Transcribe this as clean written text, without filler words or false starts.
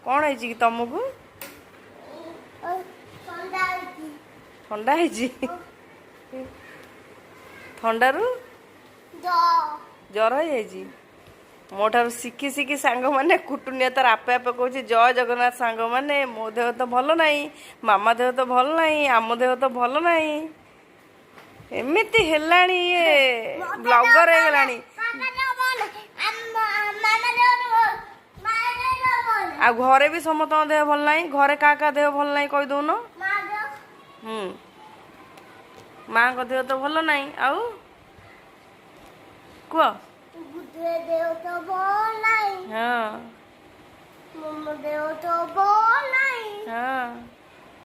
कौन है कि तुमको ठंडा है थंडारू जर है मोठार शिखी शिखी सांग मैंने कुटुनिया तार आपे आपे कह जय जगन्नाथ सांग मैंने मो देह तो भल ना मामा देह तो भल ना आम देह तो भल ना एमती है ये ब्लॉगर हो गलानी आ घरे भी समस्त देह भल ना घरे क्या देह भल ना कही दौन माँ का देह तो भल ना आउ कह हाँ हाँ